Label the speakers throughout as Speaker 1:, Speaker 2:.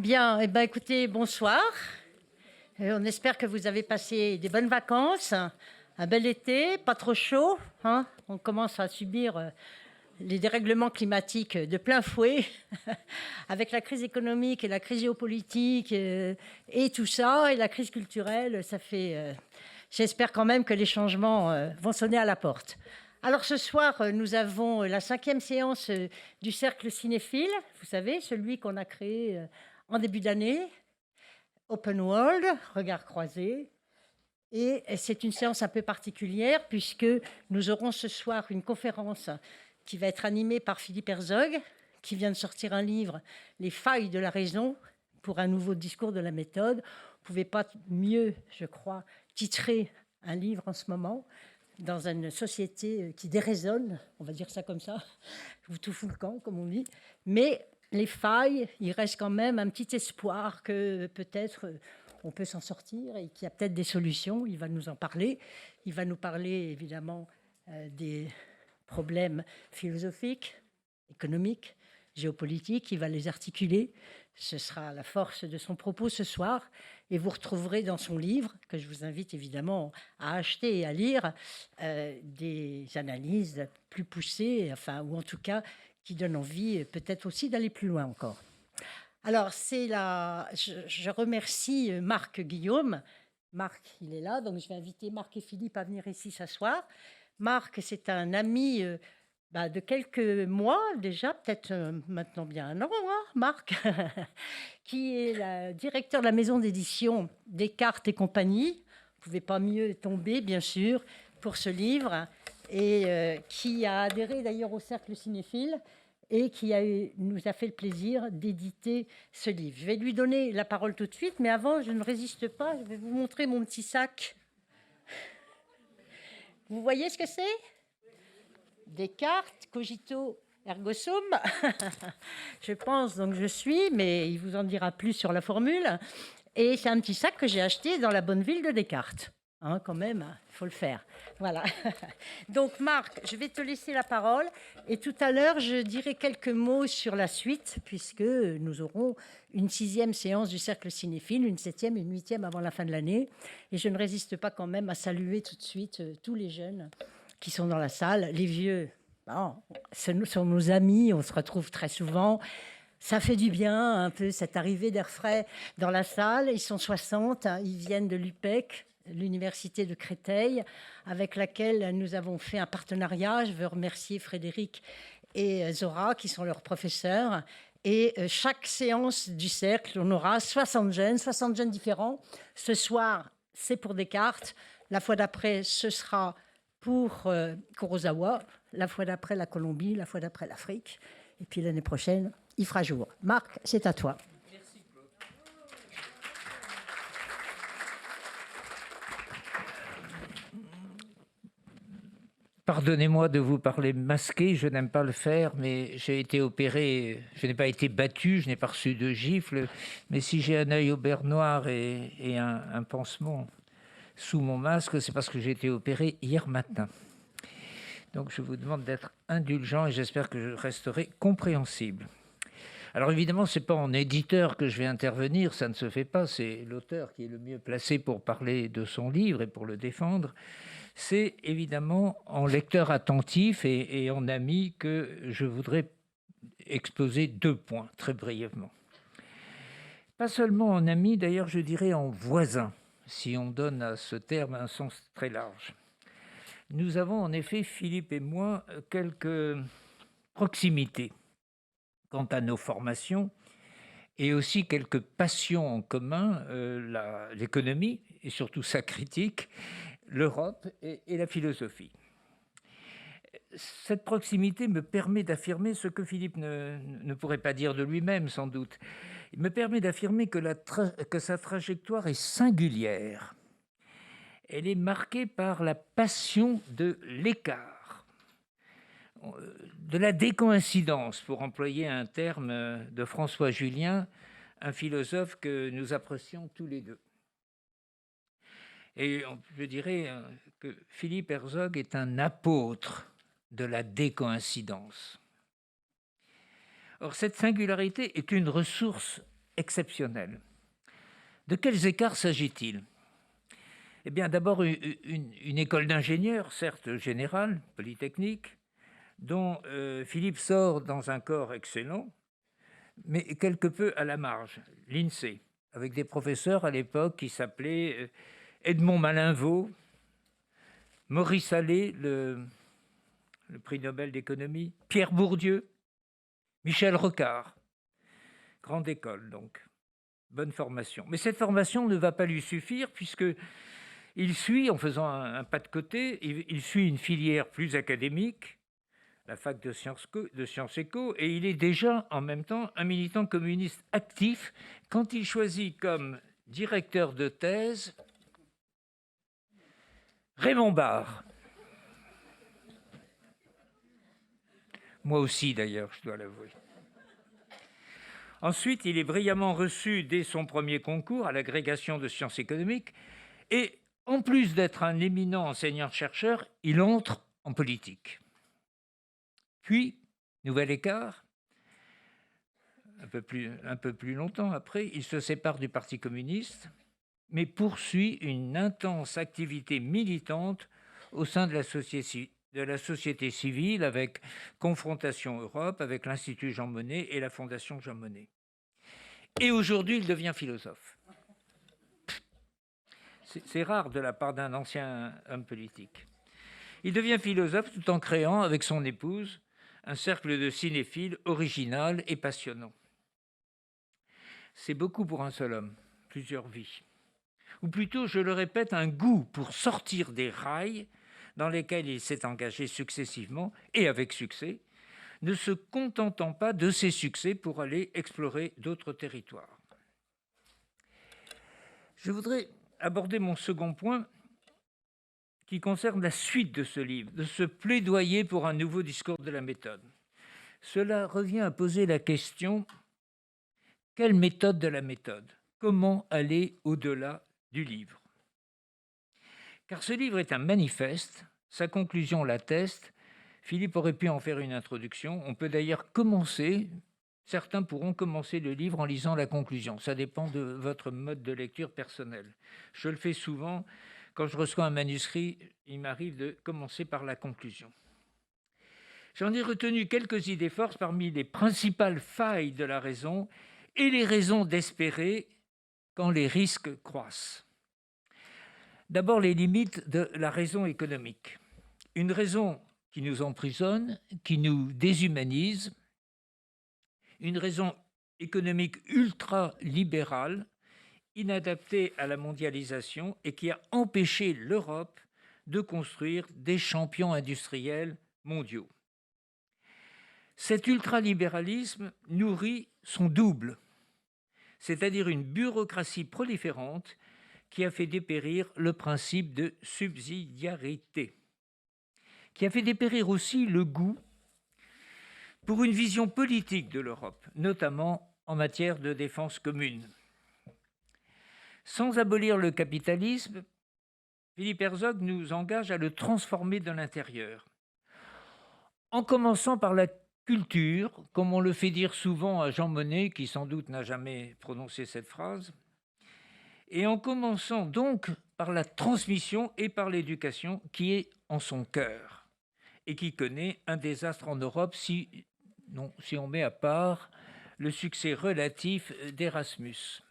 Speaker 1: Bien, eh ben, écoutez, bonsoir. On espère que vous avez passé des bonnes vacances, un bel été, pas trop chaud, hein. On commence à subir les dérèglements climatiques de plein fouet, avec la crise économique et la crise géopolitique et tout ça, et la crise culturelle, ça fait... J'espère quand même que les changements vont sonner à la porte. Alors ce soir, nous avons la 5e séance du Cercle Cinéphile, vous savez, celui qu'on a créé en début d'année, Open World, regard croisé. Et c'est une séance un peu particulière puisque nous aurons ce soir une conférence qui va être animée par Philippe Herzog, qui vient de sortir un livre, Les failles de la raison, pour un nouveau discours de la méthode. Vous ne pouvez pas mieux, je crois, titrer un livre en ce moment, dans une société qui déraisonne, on va dire ça comme ça, ou tout fout le camp, comme on dit. Mais les failles, il reste quand même un petit espoir que peut-être on peut s'en sortir et qu'il y a peut-être des solutions. Il va nous en parler. Il va nous parler évidemment des problèmes philosophiques, économiques, géopolitiques. Il va les articuler. Ce sera la force de son propos ce soir. Et vous retrouverez dans son livre, que je vous invite évidemment à acheter et à lire, des analyses plus poussées, enfin, ou en tout cas qui donnent envie peut-être aussi d'aller plus loin encore. Alors, je remercie Marc Guillaume. Marc, il est là, donc je vais inviter Marc et Philippe à venir ici s'asseoir. Marc, c'est un ami de quelques mois déjà, peut-être maintenant bien un an, hein, Marc, qui est le directeur de la maison d'édition Descartes et compagnie. Vous ne pouvez pas mieux tomber, bien sûr, pour ce livre, et qui a adhéré d'ailleurs au Cercle Cinéphile et qui nous a fait le plaisir d'éditer ce livre. Je vais lui donner la parole tout de suite, mais avant, je ne résiste pas, je vais vous montrer mon petit sac. Vous voyez ce que c'est ? Descartes, cogito ergo sum. Je pense, donc je suis, mais il vous en dira plus sur la formule. Et c'est un petit sac que j'ai acheté dans la bonne ville de Descartes. Hein, quand même, il faut le faire. Voilà. Donc Marc, je vais te laisser la parole. Et tout à l'heure, je dirai quelques mots sur la suite, puisque nous aurons une 6e séance du Cercle Cinéphile, une 7e et une 8e avant la fin de l'année. Et je ne résiste pas quand même à saluer tout de suite tous les jeunes qui sont dans la salle. Les vieux, bon, ce sont nos amis, on se retrouve très souvent. Ça fait du bien, un peu, cette arrivée d'air frais dans la salle. Ils sont 60, ils viennent de l'UPEC, l'université de Créteil, avec laquelle nous avons fait un partenariat. Je veux remercier Frédéric et Zora, qui sont leurs professeurs. Et chaque séance du cercle, on aura 60 jeunes différents. Ce soir, c'est pour Descartes. La fois d'après, ce sera pour Kurosawa. La fois d'après, la Colombie. La fois d'après, l'Afrique. Et puis l'année prochaine, il fera jour. Marc, c'est à toi.
Speaker 2: Merci, Claude. Pardonnez-moi de vous parler masqué, je n'aime pas le faire, mais j'ai été opéré, je n'ai pas été battu, je n'ai pas reçu de gifle, mais si j'ai un œil au beurre noir et un pansement sous mon masque, c'est parce que j'ai été opéré hier matin. Donc je vous demande d'être indulgent et j'espère que je resterai compréhensible. Alors évidemment, ce n'est pas en éditeur que je vais intervenir, ça ne se fait pas, c'est l'auteur qui est le mieux placé pour parler de son livre et pour le défendre. C'est évidemment en lecteur attentif et en ami que je voudrais exposer 2 points très brièvement. Pas seulement en ami, d'ailleurs je dirais en voisin, si on donne à ce terme un sens très large. Nous avons en effet, Philippe et moi, quelques proximités quant à nos formations et aussi quelques passions en commun, l'économie et surtout sa critique, l'Europe et la philosophie. Cette proximité me permet d'affirmer ce que Philippe ne pourrait pas dire de lui-même sans doute. Il me permet d'affirmer que sa trajectoire est singulière. Elle est marquée par la passion de l'écart, de la décoïncidence, pour employer un terme de François Julien, un philosophe que nous apprécions tous les deux. Et je dirais que Philippe Herzog est un apôtre de la décoïncidence. Or, cette singularité est une ressource exceptionnels. De quels écarts s'agit-il? Eh bien, d'abord, une école d'ingénieurs, certes générale, polytechnique, dont Philippe sort dans un corps excellent, mais quelque peu à la marge, l'INSEE, avec des professeurs à l'époque qui s'appelaient Edmond Malinvaud, Maurice Allais, le prix Nobel d'économie, Pierre Bourdieu, Michel Rocard. Grande école, donc. Bonne formation. Mais cette formation ne va pas lui suffire puisqu'il suit, en faisant un pas de côté, il suit une filière plus académique, la fac de Sciences Éco, et il est déjà en même temps un militant communiste actif quand il choisit comme directeur de thèse Raymond Barre. Moi aussi d'ailleurs, je dois l'avouer. Ensuite, il est brillamment reçu dès son premier concours à l'agrégation de sciences économiques et, en plus d'être un éminent enseignant-chercheur, il entre en politique. Puis, nouvel écart, un peu plus longtemps après, il se sépare du Parti communiste, mais poursuit une intense activité militante au sein de la société civile avec Confrontation Europe, avec l'Institut Jean Monnet et la Fondation Jean Monnet. Et aujourd'hui, il devient philosophe. C'est rare de la part d'un ancien homme politique. Il devient philosophe tout en créant, avec son épouse, un cercle de cinéphiles original et passionnant. C'est beaucoup pour un seul homme, plusieurs vies. Ou plutôt, je le répète, un goût pour sortir des rails dans lesquels il s'est engagé successivement, et avec succès, ne se contentant pas de ses succès pour aller explorer d'autres territoires. Je voudrais aborder mon second point qui concerne la suite de ce livre, de ce plaidoyer pour un nouveau discours de la méthode. Cela revient à poser la question: quelle méthode de la méthode? Comment aller au-delà du livre? Car ce livre est un manifeste, sa conclusion l'atteste. Philippe aurait pu en faire une introduction. On peut d'ailleurs commencer, certains pourront commencer le livre en lisant la conclusion. Ça dépend de votre mode de lecture personnel. Je le fais souvent. Quand je reçois un manuscrit, il m'arrive de commencer par la conclusion. J'en ai retenu quelques idées forces parmi les principales failles de la raison et les raisons d'espérer quand les risques croissent. D'abord, les limites de la raison économique. Une raison qui nous emprisonne, qui nous déshumanise, une raison économique ultra-libérale, inadaptée à la mondialisation et qui a empêché l'Europe de construire des champions industriels mondiaux. Cet ultralibéralisme nourrit son double, c'est-à-dire une bureaucratie proliférante qui a fait dépérir le principe de subsidiarité, qui a fait dépérir aussi le goût pour une vision politique de l'Europe, notamment en matière de défense commune. Sans abolir le capitalisme, Philippe Herzog nous engage à le transformer de l'intérieur, en commençant par la culture, comme on le fait dire souvent à Jean Monnet, qui sans doute n'a jamais prononcé cette phrase, et en commençant donc par la transmission et par l'éducation qui est en son cœur et qui connaît un désastre en Europe si on met à part le succès relatif d'Erasmus.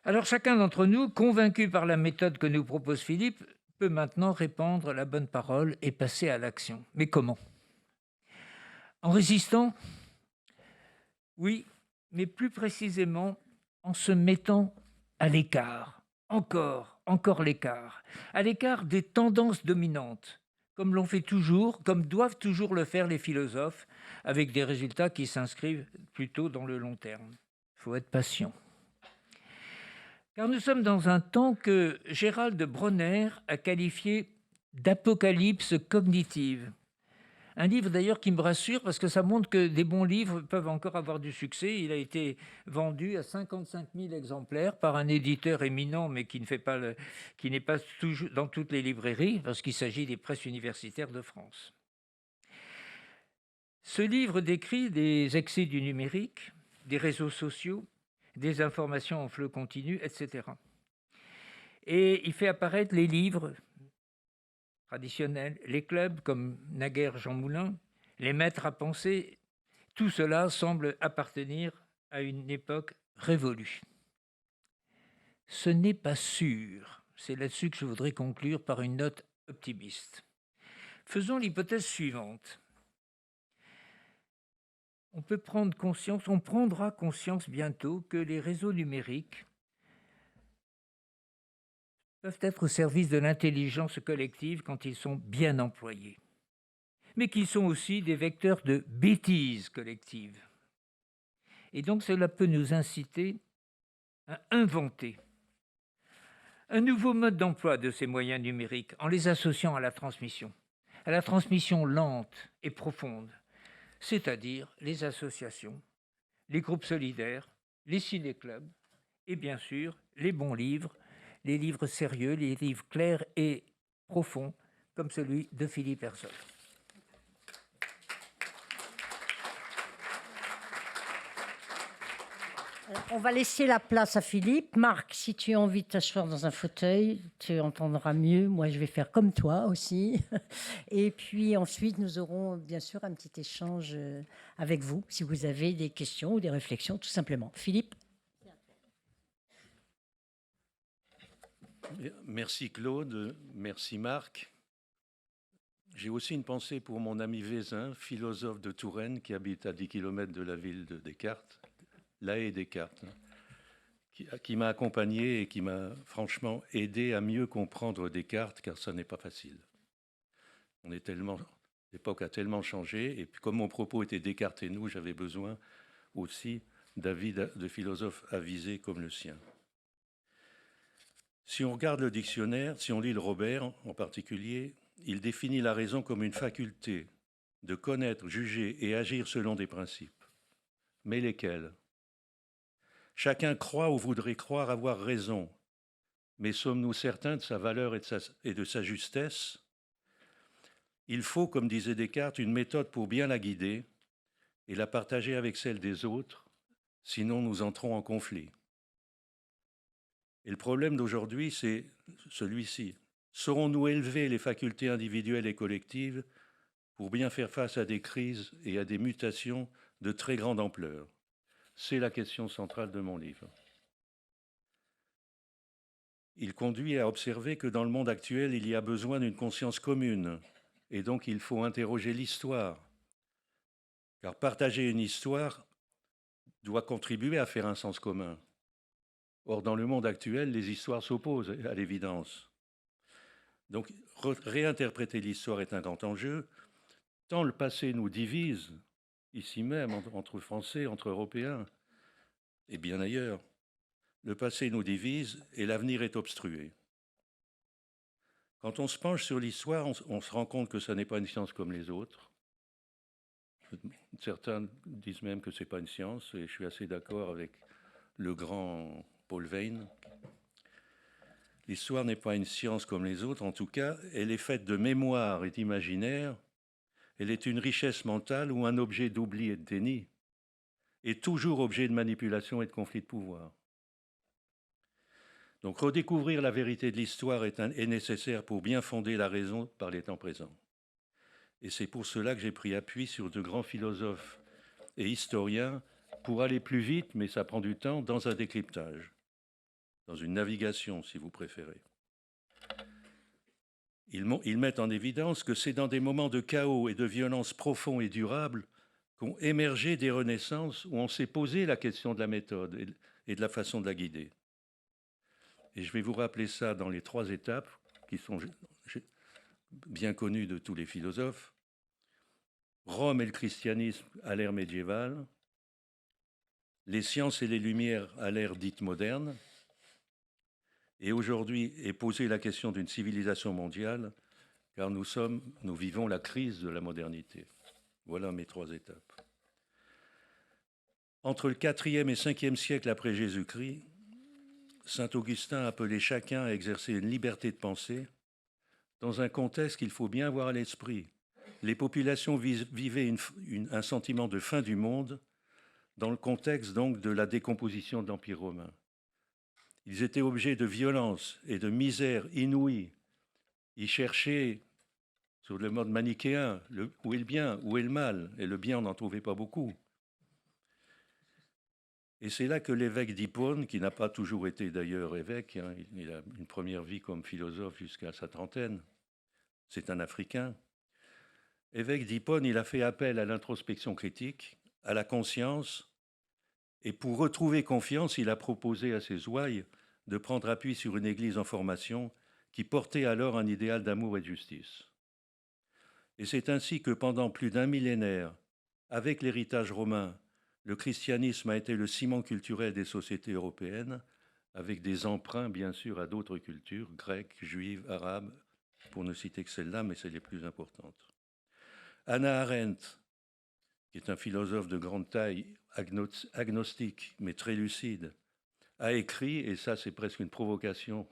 Speaker 2: Alors chacun d'entre nous, convaincu par la méthode que nous propose Philippe, peut maintenant répandre la bonne parole et passer à l'action. Mais comment? En résistant? Oui, mais plus précisément en se mettant à l'écart, encore l'écart, à l'écart des tendances dominantes, comme l'ont fait toujours, comme doivent toujours le faire les philosophes, avec des résultats qui s'inscrivent plutôt dans le long terme. Il faut être patient. Car nous sommes dans un temps que Gérald Bronner a qualifié d'apocalypse cognitive. Un livre d'ailleurs qui me rassure parce que ça montre que des bons livres peuvent encore avoir du succès. Il a été vendu à 55 000 exemplaires par un éditeur éminent, mais qui n'est pas toujours dans toutes les librairies, parce qu'il s'agit des presses universitaires de France. Ce livre décrit les excès du numérique, des réseaux sociaux, des informations en flux continu, etc. Et il fait apparaître les livres traditionnels, les clubs comme naguère Jean Moulin, les maîtres à penser. Tout cela semble appartenir à une époque révolue. Ce n'est pas sûr. C'est là-dessus que je voudrais conclure par une note optimiste. Faisons l'hypothèse suivante. On prendra conscience bientôt que les réseaux numériques peuvent être au service de l'intelligence collective quand ils sont bien employés, mais qu'ils sont aussi des vecteurs de bêtises collectives. Et donc cela peut nous inciter à inventer un nouveau mode d'emploi de ces moyens numériques en les associant à la transmission lente et profonde, c'est-à-dire les associations, les groupes solidaires, les ciné-clubs et bien sûr les bons livres, les livres sérieux, les livres clairs et profonds comme celui de Philippe Herzog.
Speaker 1: On va laisser la place à Philippe. Marc, si tu as envie de t'asseoir dans un fauteuil, tu entendras mieux. Moi, je vais faire comme toi aussi. Et puis ensuite, nous aurons bien sûr un petit échange avec vous, si vous avez des questions ou des réflexions, tout simplement. Philippe.
Speaker 3: Merci Claude, merci Marc. J'ai aussi une pensée pour mon ami Vézin, philosophe de Touraine, qui habite à 10 km de la ville de Descartes, La Haye Descartes, qui m'a accompagné et qui m'a franchement aidé à mieux comprendre Descartes, car ça n'est pas facile. L'époque a tellement changé, et puis comme mon propos était Descartes et nous, j'avais besoin aussi d'avis de philosophes avisés comme le sien. Si on regarde le dictionnaire, si on lit le Robert en particulier, il définit la raison comme une faculté de connaître, juger et agir selon des principes. Mais lesquels ? Chacun croit ou voudrait croire avoir raison, mais sommes-nous certains de sa valeur et de sa justesse ? Il faut, comme disait Descartes, une méthode pour bien la guider et la partager avec celle des autres, sinon nous entrons en conflit. Et le problème d'aujourd'hui, c'est celui-ci. Saurons-nous élever les facultés individuelles et collectives pour bien faire face à des crises et à des mutations de très grande ampleur ? C'est la question centrale de mon livre. Il conduit à observer que dans le monde actuel, il y a besoin d'une conscience commune, et donc il faut interroger l'histoire. Car partager une histoire doit contribuer à faire un sens commun. Or, dans le monde actuel, les histoires s'opposent, à l'évidence. Donc, réinterpréter l'histoire est un grand enjeu, tant le passé nous divise, ici même, entre Français, entre Européens, et bien ailleurs. Le passé nous divise et l'avenir est obstrué. Quand on se penche sur l'histoire, on se rend compte que ça n'est pas une science comme les autres. Certains disent même que ce n'est pas une science, et je suis assez d'accord avec le grand Paul Veyne. L'histoire n'est pas une science comme les autres, en tout cas, elle est faite de mémoire et d'imaginaire, elle est une richesse mentale ou un objet d'oubli et de déni, et toujours objet de manipulation et de conflit de pouvoir. Donc redécouvrir la vérité de l'histoire est nécessaire pour bien fonder la raison par les temps présents. Et c'est pour cela que j'ai pris appui sur de grands philosophes et historiens pour aller plus vite, mais ça prend du temps, dans un décryptage, dans une navigation si vous préférez. Ils mettent en évidence que c'est dans des moments de chaos et de violence profonds et durables qu'ont émergé des renaissances où on s'est posé la question de la méthode et de la façon de la guider. Et je vais vous rappeler ça dans les 3 étapes qui sont bien connues de tous les philosophes. Rome et le christianisme à l'ère médiévale, les sciences et les lumières à l'ère dite moderne, et aujourd'hui est posée la question d'une civilisation mondiale, car nous vivons la crise de la modernité. Voilà mes 3 étapes. Entre le 4e et 5e siècle après Jésus-Christ, saint Augustin appelait chacun à exercer une liberté de pensée dans un contexte qu'il faut bien avoir à l'esprit, les populations vivaient un sentiment de fin du monde dans le contexte donc de la décomposition de l'Empire romain. Ils étaient objets de violence et de misère inouïe. Ils cherchaient, sur le mode manichéen, où est le bien, où est le mal, et le bien, on n'en trouvait pas beaucoup. Et c'est là que l'évêque d'Hippone, qui n'a pas toujours été d'ailleurs évêque, hein, il a une première vie comme philosophe jusqu'à sa trentaine, c'est un Africain. Évêque d'Hippone, il a fait appel à l'introspection critique, à la conscience, et pour retrouver confiance, il a proposé à ses ouailles de prendre appui sur une église en formation qui portait alors un idéal d'amour et de justice. Et c'est ainsi que pendant plus d'un millénaire, avec l'héritage romain, le christianisme a été le ciment culturel des sociétés européennes, avec des emprunts bien sûr à d'autres cultures, grecques, juives, arabes, pour ne citer que celles-là, mais c'est les plus importantes. Hannah Arendt, qui est un philosophe de grande taille, agnostique, mais très lucide, a écrit, et ça c'est presque une provocation,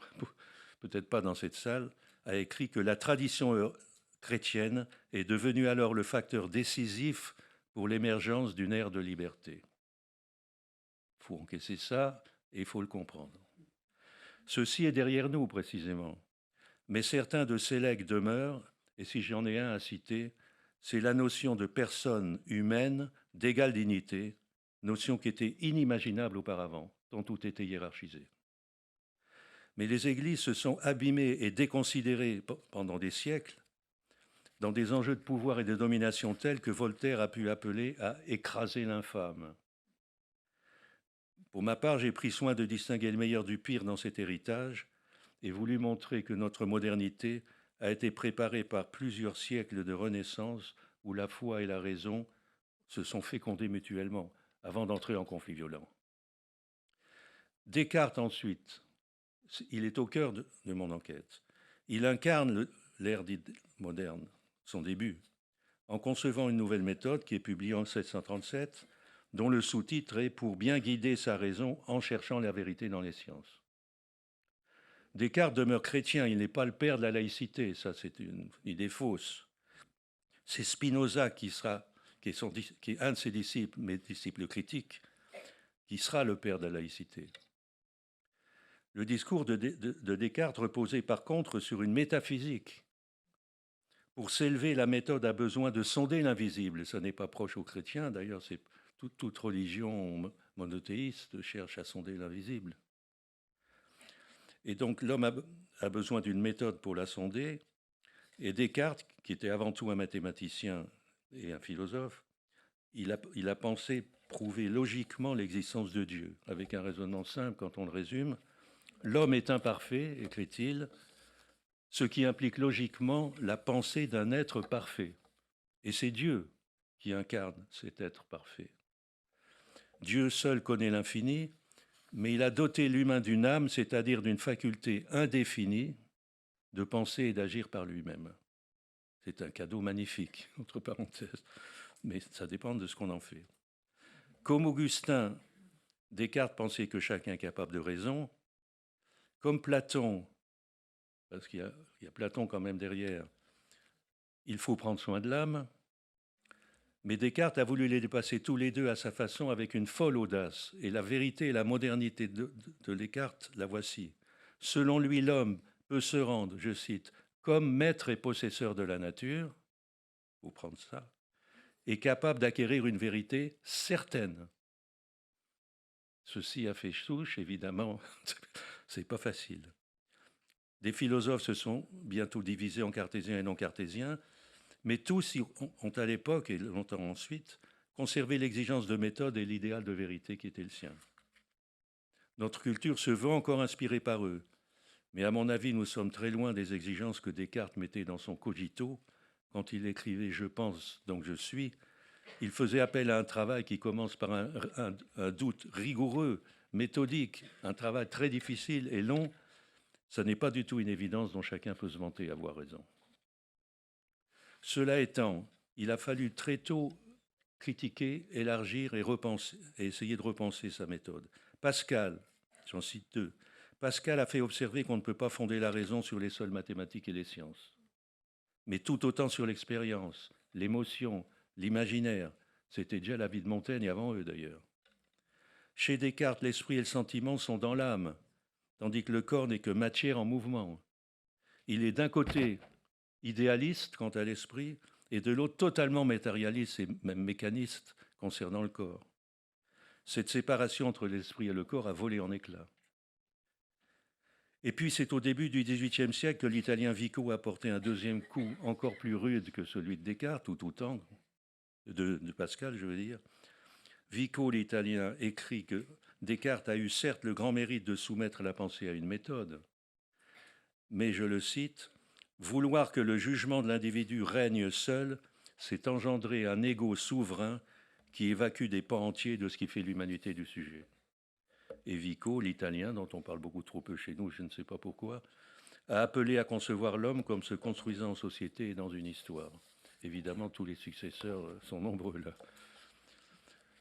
Speaker 3: peut-être pas dans cette salle, a écrit que la tradition chrétienne est devenue alors le facteur décisif pour l'émergence d'une ère de liberté. Il faut encaisser ça et il faut le comprendre. Ceci est derrière nous précisément, mais certains de ces legs demeurent, et si j'en ai un à citer, c'est la notion de personne humaine d'égale dignité, notion qui était inimaginable auparavant, tant tout était hiérarchisé. Mais les églises se sont abîmées et déconsidérées pendant des siècles dans des enjeux de pouvoir et de domination tels que Voltaire a pu appeler à écraser l'infâme. Pour ma part, j'ai pris soin de distinguer le meilleur du pire dans cet héritage et voulu montrer que notre modernité a été préparée par plusieurs siècles de renaissance où la foi et la raison se sont fécondées mutuellement avant d'entrer en conflit violent. Descartes ensuite, il est au cœur de mon enquête. Il incarne l'ère dite moderne, son début, en concevant une nouvelle méthode qui est publiée en 1737, dont le sous-titre est « Pour bien guider sa raison en cherchant la vérité dans les sciences ». Descartes demeure chrétien, il n'est pas le père de la laïcité, ça c'est une idée fausse. C'est Spinoza qui est un de ses disciples, mais disciple critique, qui sera le père de la laïcité. Le discours de Descartes reposait par contre sur une métaphysique. Pour s'élever, la méthode a besoin de sonder l'invisible. Ça n'est pas proche aux chrétiens, d'ailleurs, c'est toute religion monothéiste cherche à sonder l'invisible. Et donc l'homme a besoin d'une méthode pour la sonder. Et Descartes, qui était avant tout un mathématicien et un philosophe, il a pensé prouver logiquement l'existence de Dieu, avec un raisonnement simple quand on le résume. L'homme est imparfait, écrit-il, ce qui implique logiquement la pensée d'un être parfait. Et c'est Dieu qui incarne cet être parfait. Dieu seul connaît l'infini, mais il a doté l'humain d'une âme, c'est-à-dire d'une faculté indéfinie de penser et d'agir par lui-même. C'est un cadeau magnifique, entre parenthèses, mais ça dépend de ce qu'on en fait. Comme Augustin, Descartes pensait que chacun est capable de raison. Comme Platon, parce qu'il y a Platon quand même derrière, il faut prendre soin de l'âme. Mais Descartes a voulu les dépasser tous les deux à sa façon avec une folle audace. Et la vérité et la modernité de Descartes, la voici. Selon lui, l'homme peut se rendre, je cite, comme maître et possesseur de la nature, il faut prendre ça, est capable d'acquérir une vérité certaine. Ceci a fait souche, évidemment, c'est pas facile. Des philosophes se sont bientôt divisés en cartésiens et non cartésiens, mais tous ont à l'époque, et longtemps ensuite, conservé l'exigence de méthode et l'idéal de vérité qui était le sien. Notre culture se veut encore inspirée par eux, mais à mon avis, nous sommes très loin des exigences que Descartes mettait dans son cogito quand il écrivait « Je pense, donc je suis ». Il faisait appel à un travail qui commence par un doute rigoureux, méthodique, un travail très difficile et long. Ça n'est pas du tout une évidence dont chacun peut se vanter avoir raison. Cela étant, il a fallu très tôt critiquer, élargir et repenser, et essayer de repenser sa méthode. Pascal, j'en cite deux, Pascal a fait observer qu'on ne peut pas fonder la raison sur les seules mathématiques et les sciences, mais tout autant sur l'expérience, l'émotion, l'imaginaire. C'était déjà la vie de Montaigne avant eux d'ailleurs. Chez Descartes, l'esprit et le sentiment sont dans l'âme, tandis que le corps n'est que matière en mouvement. Il est d'un côté idéaliste quant à l'esprit, et de l'autre totalement matérialiste et même mécaniste concernant le corps. Cette séparation entre l'esprit et le corps a volé en éclats. Et puis c'est au début du XVIIIe siècle que l'Italien Vico a porté un deuxième coup encore plus rude que celui de Descartes, ou autant de Pascal, je veux dire. Vico, l'Italien, écrit que Descartes a eu certes le grand mérite de soumettre la pensée à une méthode, mais, je le cite, « Vouloir que le jugement de l'individu règne seul, c'est engendrer un égo souverain qui évacue des pans entiers de ce qui fait l'humanité du sujet. » Et Vico, l'Italien, dont on parle beaucoup trop peu chez nous, je ne sais pas pourquoi, a appelé à concevoir l'homme comme se construisant en société et dans une histoire. Évidemment, tous les successeurs sont nombreux là.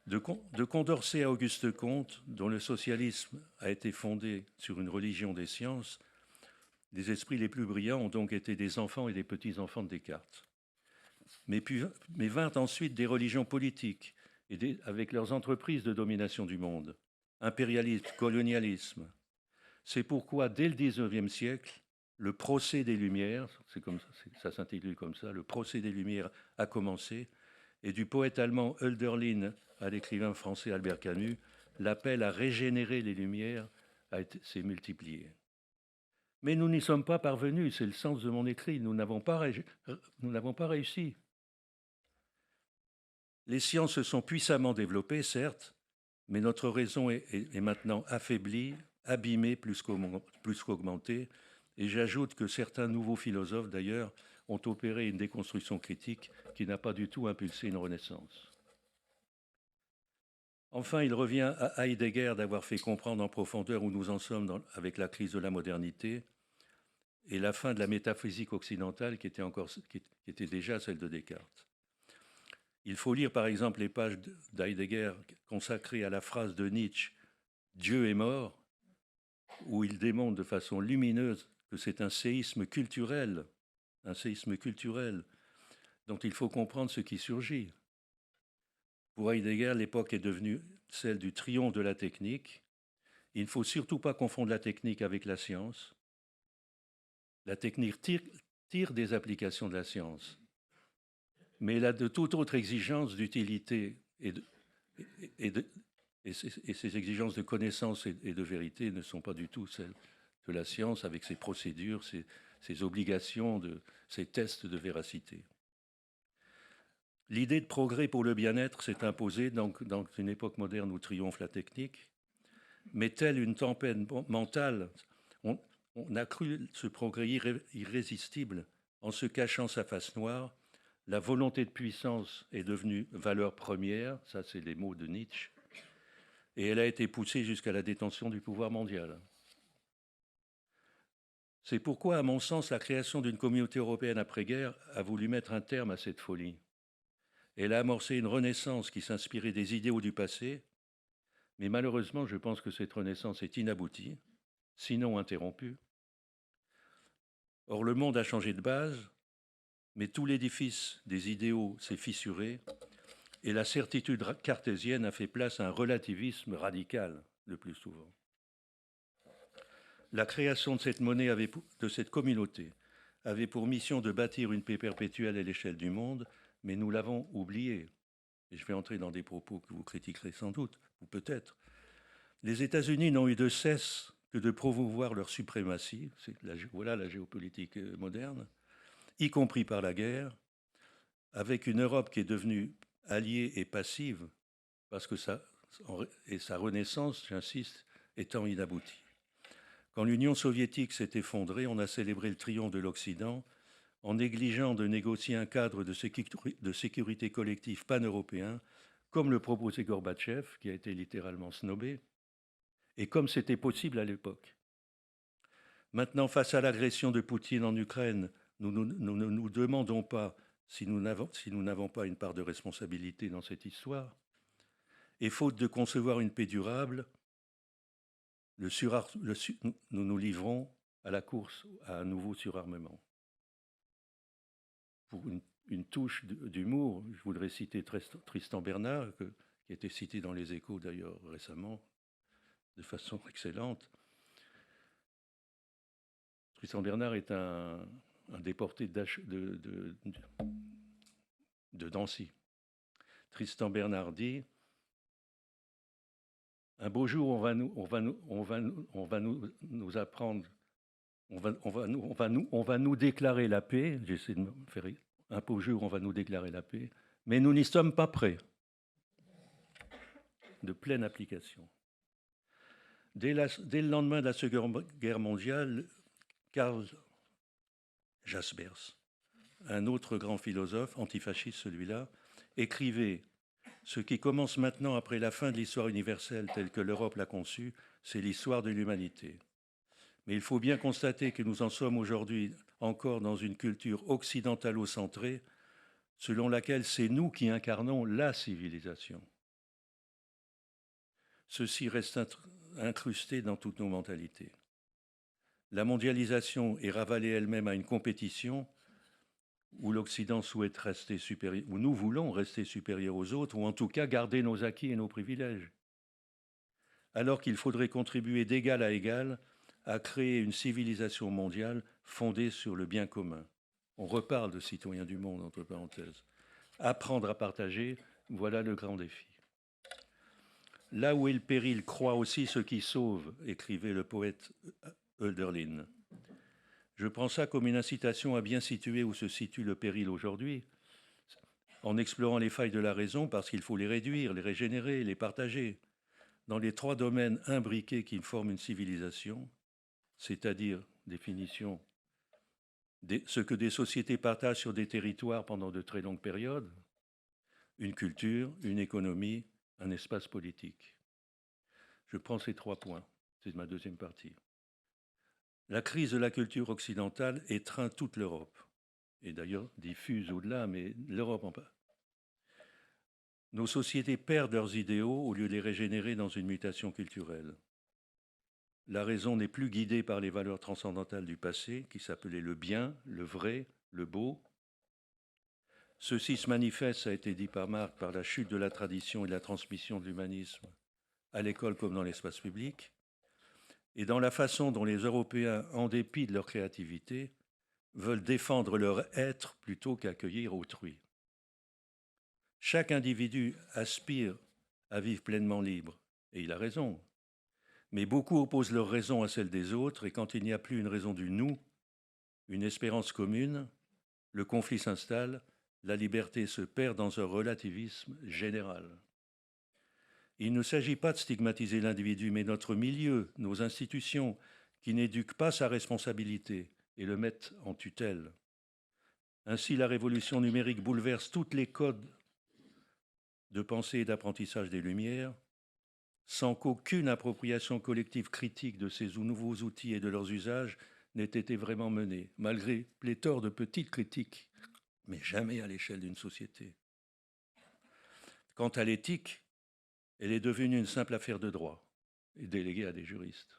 Speaker 3: De Condorcet à Auguste Comte, dont le socialisme a été fondé sur une religion des sciences, les esprits les plus brillants ont donc été des enfants et des petits-enfants de Descartes. Mais vinrent ensuite des religions politiques, avec leurs entreprises de domination du monde, impérialisme, colonialisme. C'est pourquoi, dès le XIXe siècle, le procès des Lumières, ça s'intitule comme ça, le procès des Lumières a commencé, et du poète allemand Hölderlin à l'écrivain français Albert Camus, l'appel à régénérer les Lumières s'est multiplié. Mais nous n'y sommes pas parvenus, c'est le sens de mon écrit, nous n'avons pas réussi. Les sciences se sont puissamment développées, certes, mais notre raison est maintenant affaiblie, abîmée plus qu'augmentée, et j'ajoute que certains nouveaux philosophes, d'ailleurs, ont opéré une déconstruction critique qui n'a pas du tout impulsé une renaissance. Enfin, il revient à Heidegger d'avoir fait comprendre en profondeur où nous en sommes avec la crise de la modernité et la fin de la métaphysique occidentale qui était déjà celle de Descartes. Il faut lire par exemple les pages d'Heidegger consacrées à la phrase de Nietzsche « Dieu est mort », où il démontre de façon lumineuse que c'est un séisme culturel dont il faut comprendre ce qui surgit. Pour Heidegger, l'époque est devenue celle du triomphe de la technique. Il ne faut surtout pas confondre la technique avec la science. La technique tire des applications de la science, mais elle a de toute autre exigence d'utilité et ces exigences de connaissance et de vérité ne sont pas du tout celles de la science avec ses procédures, ses obligations, ses tests de véracité. L'idée de progrès pour le bien-être s'est imposée dans une époque moderne où triomphe la technique, mais telle une tempête mentale, on a cru ce progrès irrésistible en se cachant sa face noire. La volonté de puissance est devenue valeur première, ça c'est les mots de Nietzsche, et elle a été poussée jusqu'à la détention du pouvoir mondial. C'est pourquoi, à mon sens, la création d'une communauté européenne après-guerre a voulu mettre un terme à cette folie. Elle a amorcé une renaissance qui s'inspirait des idéaux du passé, mais malheureusement, je pense que cette renaissance est inaboutie, sinon interrompue. Or, le monde a changé de base, mais tout l'édifice des idéaux s'est fissuré, et la certitude cartésienne a fait place à un relativisme radical, le plus souvent. La création de cette monnaie, de cette communauté, avait pour mission de bâtir une paix perpétuelle à l'échelle du monde, mais nous l'avons oublié. Et je vais entrer dans des propos que vous critiquerez sans doute, ou peut-être. Les États-Unis n'ont eu de cesse que de promouvoir leur suprématie, voilà la géopolitique moderne, y compris par la guerre, avec une Europe qui est devenue alliée et passive, parce que sa renaissance, j'insiste, étant inaboutie. Quand l'Union soviétique s'est effondrée, on a célébré le triomphe de l'Occident en négligeant de négocier un cadre de sécurité collective pan-européen, comme le proposait Gorbatchev, qui a été littéralement snobé, et comme c'était possible à l'époque. Maintenant, face à l'agression de Poutine en Ukraine, nous ne nous demandons pas si nous n'avons pas une part de responsabilité dans cette histoire. Et faute de concevoir une paix durable, nous nous livrons à la course à un nouveau surarmement. une touche d'humour. Je voudrais citer Tristan Bernard, qui a été cité dans les Échos d'ailleurs récemment, de façon excellente. Tristan Bernard est un déporté de Nancy. Tristan Bernard dit: un beau jour, on va nous apprendre, on va nous déclarer la paix. J'essaie de me faire. Un beau jour, on va nous déclarer la paix, mais nous n'y sommes pas prêts. De pleine application. Dès le lendemain de la Seconde Guerre mondiale, Karl Jaspers, un autre grand philosophe, antifasciste celui-là, écrivait: ce qui commence maintenant après la fin de l'histoire universelle telle que l'Europe l'a conçue, c'est l'histoire de l'humanité. Mais il faut bien constater que nous en sommes aujourd'hui encore dans une culture occidentalo-centrée, selon laquelle c'est nous qui incarnons la civilisation. Ceci reste incrusté dans toutes nos mentalités. La mondialisation est ravalée elle-même à une compétition où l'Occident souhaite rester supérieur, où nous voulons rester supérieurs aux autres, ou en tout cas garder nos acquis et nos privilèges. Alors qu'il faudrait contribuer d'égal à égal à créer une civilisation mondiale fondée sur le bien commun. On reparle de citoyens du monde, entre parenthèses. Apprendre à partager, voilà le grand défi. Là où est le péril croit aussi ce qui sauve, écrivait le poète Hölderlin. Je prends ça comme une incitation à bien situer où se situe le péril aujourd'hui, en explorant les failles de la raison, parce qu'il faut les réduire, les régénérer, les partager, dans les 3 domaines imbriqués qui forment une civilisation, c'est-à-dire, définition, ce que des sociétés partagent sur des territoires pendant de très longues périodes, une culture, une économie, un espace politique. Je prends ces 3 points, c'est ma deuxième partie. La crise de la culture occidentale étreint toute l'Europe, et d'ailleurs diffuse au-delà, mais l'Europe en part. Nos sociétés perdent leurs idéaux au lieu de les régénérer dans une mutation culturelle. La raison n'est plus guidée par les valeurs transcendantales du passé, qui s'appelaient le bien, le vrai, le beau. Ceci se manifeste, ça a été dit par Marc, par la chute de la tradition et de la transmission de l'humanisme, à l'école comme dans l'espace public, et dans la façon dont les Européens, en dépit de leur créativité, veulent défendre leur être plutôt qu'accueillir autrui. Chaque individu aspire à vivre pleinement libre, et il a raison. Mais beaucoup opposent leur raison à celle des autres, et quand il n'y a plus une raison du nous, une espérance commune, le conflit s'installe, la liberté se perd dans un relativisme général. Il ne s'agit pas de stigmatiser l'individu, mais notre milieu, nos institutions, qui n'éduquent pas sa responsabilité et le mettent en tutelle. Ainsi, la révolution numérique bouleverse tous les codes de pensée et d'apprentissage des Lumières, sans qu'aucune appropriation collective critique de ces nouveaux outils et de leurs usages n'ait été vraiment menée, malgré pléthore de petites critiques, mais jamais à l'échelle d'une société. Quant à l'éthique, elle est devenue une simple affaire de droit et déléguée à des juristes.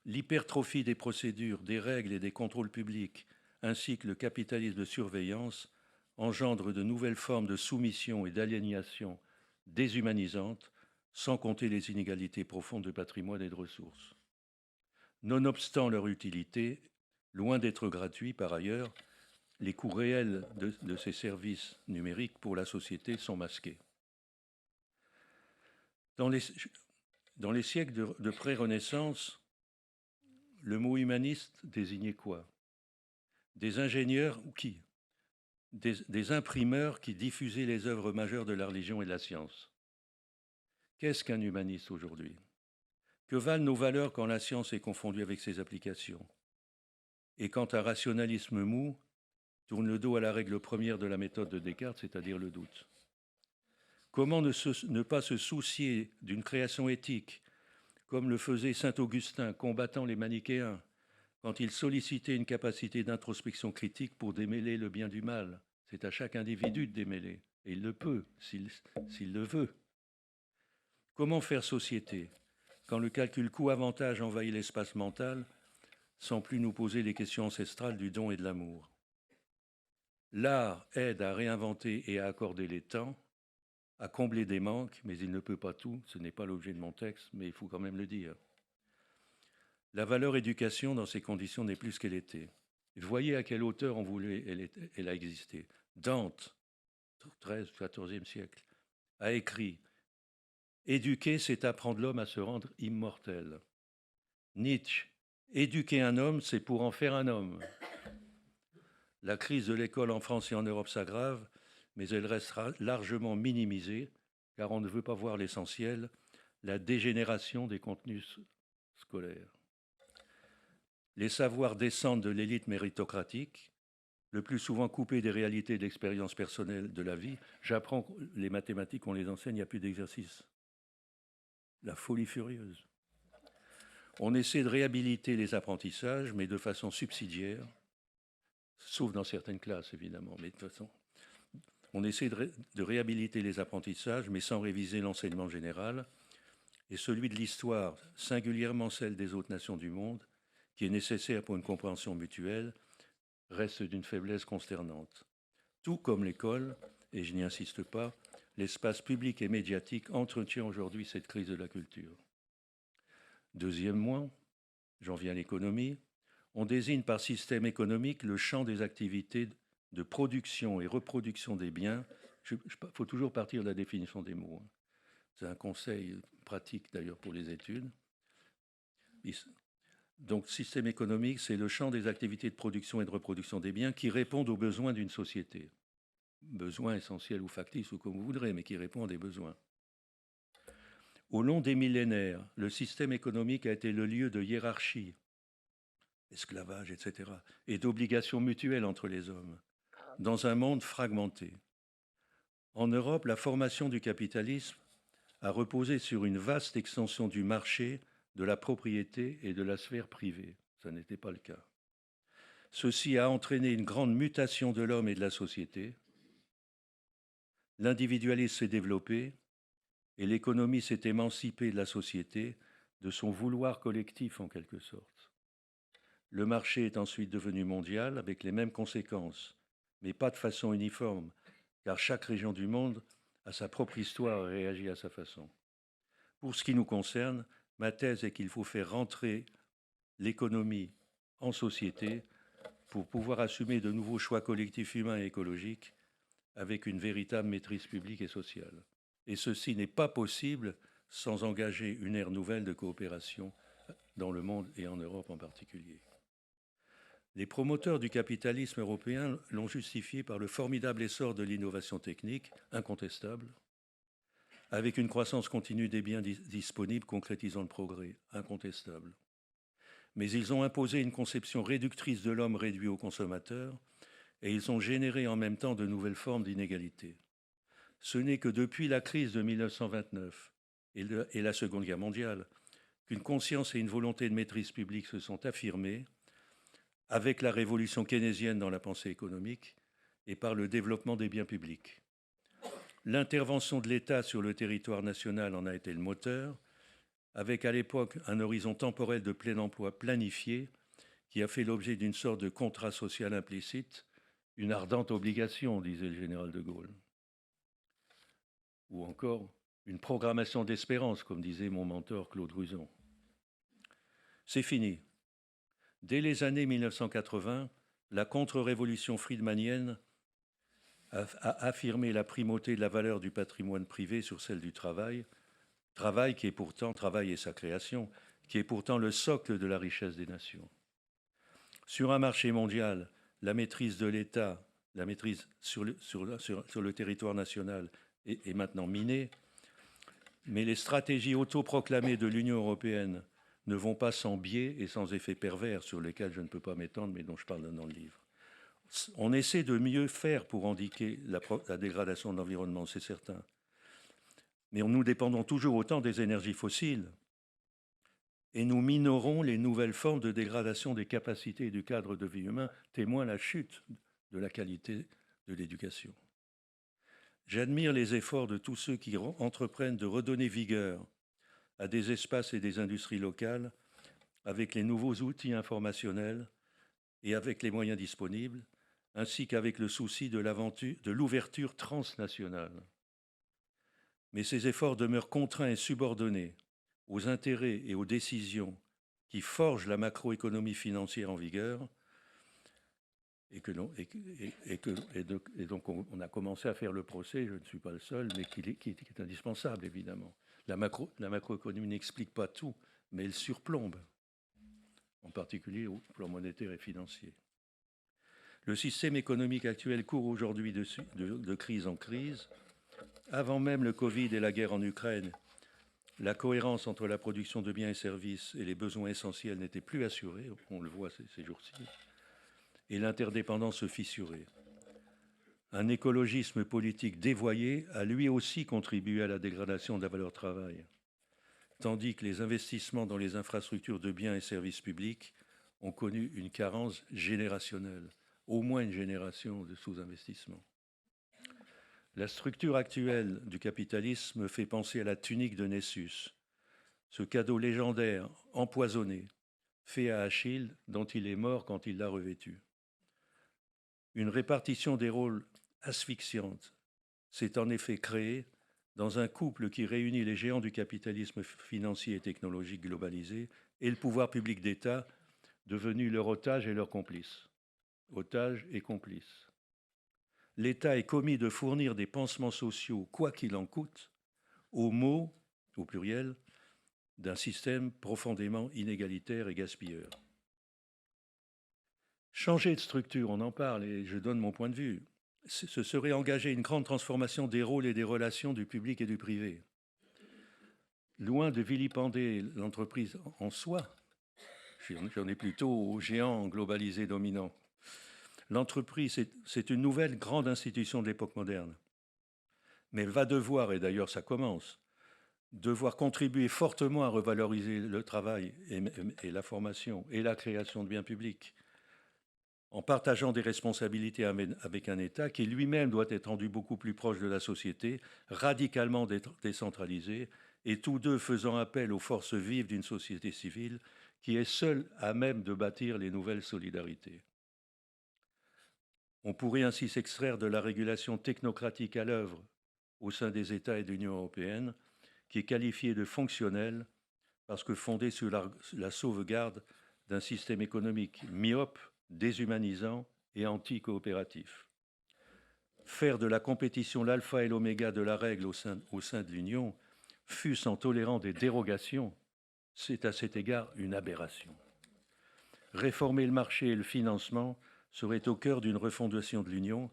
Speaker 3: L'hypertrophie des procédures, des règles et des contrôles publics, ainsi que le capitalisme de surveillance, engendrent de nouvelles formes de soumission et d'aliénation déshumanisantes, sans compter les inégalités profondes de patrimoine et de ressources. Nonobstant leur utilité, loin d'être gratuits par ailleurs, les coûts réels de ces services numériques pour la société sont masqués. Dans les siècles de pré-Renaissance, le mot humaniste désignait quoi? Des ingénieurs ou qui? Des imprimeurs qui diffusaient les œuvres majeures de la religion et de la science. Qu'est-ce qu'un humaniste aujourd'hui? Que valent nos valeurs quand la science est confondue avec ses applications? Et quand un rationalisme mou tourne le dos à la règle première de la méthode de Descartes, c'est-à-dire le doute? Comment ne pas se soucier d'une création éthique, comme le faisait saint Augustin, combattant les manichéens, quand il sollicitait une capacité d'introspection critique pour démêler le bien du mal? C'est à chaque individu de démêler, et il le peut, s'il le veut. Comment faire société quand le calcul coût-avantage envahit l'espace mental, sans plus nous poser les questions ancestrales du don et de l'amour? L'art aide à réinventer et à accorder les temps, à combler des manques, mais il ne peut pas tout. Ce n'est pas l'objet de mon texte, mais il faut quand même le dire. La valeur éducation, dans ces conditions, n'est plus ce qu'elle était. Voyez à quelle hauteur on voulait elle a existé. Dante, 13, 14e siècle, a écrit « Éduquer, c'est apprendre l'homme à se rendre immortel ». Nietzsche, « Éduquer un homme, c'est pour en faire un homme ». La crise de l'école en France et en Europe s'aggrave, mais elle restera largement minimisée, car on ne veut pas voir l'essentiel, la dégénération des contenus scolaires. Les savoirs descendent de l'élite méritocratique, le plus souvent coupés des réalités d'expérience personnelle de la vie. J'apprends les mathématiques, on les enseigne, il n'y a plus d'exercice. La folie furieuse. On essaie de réhabiliter les apprentissages, mais de façon subsidiaire, sauf dans certaines classes, évidemment. Mais de toute façon, on essaie de réhabiliter les apprentissages, mais sans réviser l'enseignement général, et celui de l'histoire, singulièrement celle des autres nations du monde, qui est nécessaire pour une compréhension mutuelle, reste d'une faiblesse consternante. Tout comme l'école, et je n'y insiste pas, l'espace public et médiatique entretient aujourd'hui cette crise de la culture. Deuxièmement, j'en viens à l'économie, on désigne par système économique le champ des activités de production et reproduction des biens. Il faut toujours partir de la définition des mots. C'est un conseil pratique d'ailleurs pour les études. Donc, système économique, c'est le champ des activités de production et de reproduction des biens qui répondent aux besoins d'une société. Besoins essentiels ou factices, ou comme vous voudrez, mais qui répondent à des besoins. Au long des millénaires, le système économique a été le lieu de hiérarchie, esclavage, etc., et d'obligations mutuelles entre les hommes, dans un monde fragmenté. En Europe, la formation du capitalisme a reposé sur une vaste extension du marché, de la propriété et de la sphère privée. Ça n'était pas le cas. Ceci a entraîné une grande mutation de l'homme et de la société. L'individualisme s'est développé et l'économie s'est émancipée de la société, de son vouloir collectif en quelque sorte. Le marché est ensuite devenu mondial avec les mêmes conséquences, mais pas de façon uniforme, car chaque région du monde a sa propre histoire et réagit à sa façon. Pour ce qui nous concerne, ma thèse est qu'il faut faire rentrer l'économie en société pour pouvoir assumer de nouveaux choix collectifs humains et écologiques avec une véritable maîtrise publique et sociale. Et ceci n'est pas possible sans engager une ère nouvelle de coopération dans le monde et en Europe en particulier. Les promoteurs du capitalisme européen l'ont justifié par le formidable essor de l'innovation technique, incontestable, avec une croissance continue des biens disponibles concrétisant le progrès, incontestable. Mais ils ont imposé une conception réductrice de l'homme réduit au consommateur et ils ont généré en même temps de nouvelles formes d'inégalité. Ce n'est que depuis la crise de 1929 et la Seconde Guerre mondiale qu'une conscience et une volonté de maîtrise publique se sont affirmées avec la révolution keynésienne dans la pensée économique et par le développement des biens publics. L'intervention de l'État sur le territoire national en a été le moteur, avec à l'époque un horizon temporel de plein emploi planifié qui a fait l'objet d'une sorte de contrat social implicite, une ardente obligation, disait le général de Gaulle. Ou encore une programmation d'espérance, comme disait mon mentor Claude Ruzon. C'est fini. Dès les années 1980, la contre-révolution friedmanienne a affirmé la primauté de la valeur du patrimoine privé sur celle du travail, travail qui est pourtant, travail et sa création, qui est pourtant le socle de la richesse des nations. Sur un marché mondial, la maîtrise de l'État, la maîtrise sur le territoire national est maintenant minée, mais les stratégies autoproclamées de l'Union européenne ne vont pas sans biais et sans effets pervers sur lesquels je ne peux pas m'étendre, mais dont je parle dans le livre. On essaie de mieux faire pour endiguer la dégradation de l'environnement, c'est certain. Mais nous dépendons toujours autant des énergies fossiles et nous minorons les nouvelles formes de dégradation des capacités et du cadre de vie humain, témoin la chute de la qualité de l'éducation. J'admire les efforts de tous ceux qui entreprennent de redonner vigueur à des espaces et des industries locales avec les nouveaux outils informationnels et avec les moyens disponibles, ainsi qu'avec le souci de l'ouverture transnationale. Mais ces efforts demeurent contraints et subordonnés aux intérêts et aux décisions qui forgent la macroéconomie financière en vigueur, et donc on a commencé à faire le procès, je ne suis pas le seul, mais qui est indispensable, évidemment. La macroéconomie n'explique pas tout, mais elle surplombe, en particulier au plan monétaire et financier. Le système économique actuel court aujourd'hui de crise en crise. Avant même le Covid et la guerre en Ukraine, la cohérence entre la production de biens et services et les besoins essentiels n'était plus assurée, on le voit ces jours-ci, et l'interdépendance se fissurait. Un écologisme politique dévoyé a lui aussi contribué à la dégradation de la valeur travail, tandis que les investissements dans les infrastructures de biens et services publics ont connu une carence générationnelle, au moins une génération de sous-investissement. La structure actuelle du capitalisme fait penser à la tunique de Nessus, ce cadeau légendaire, empoisonné, fait à Achille, dont il est mort quand il l'a revêtu. Une répartition des rôles asphyxiante s'est en effet créée dans un couple qui réunit les géants du capitalisme financier et technologique globalisé et le pouvoir public d'État, devenu leur otage et leur complice. Otage et complice. L'État est commis de fournir des pansements sociaux, quoi qu'il en coûte, aux maux, au pluriel, d'un système profondément inégalitaire et gaspilleur. Changer de structure, on en parle et je donne mon point de vue. Ce serait engager une grande transformation des rôles et des relations du public et du privé. Loin de vilipender l'entreprise en soi, j'en ai plutôt aux géants globalisés dominants. L'entreprise, c'est une nouvelle grande institution de l'époque moderne. Mais elle va devoir, et d'ailleurs ça commence, devoir contribuer fortement à revaloriser le travail et la formation et la création de biens publics, en partageant des responsabilités avec un État qui lui-même doit être rendu beaucoup plus proche de la société, radicalement décentralisé, et tous deux faisant appel aux forces vives d'une société civile qui est seule à même de bâtir les nouvelles solidarités. On pourrait ainsi s'extraire de la régulation technocratique à l'œuvre au sein des États et de l'Union européenne, qui est qualifiée de fonctionnelle parce que fondée sur la sauvegarde d'un système économique myope, déshumanisant et anti-coopératif. Faire de la compétition l'alpha et l'oméga de la règle au sein de l'Union, fût-ce en tolérant des dérogations, c'est à cet égard une aberration. Réformer le marché et le financement serait au cœur d'une refondation de l'Union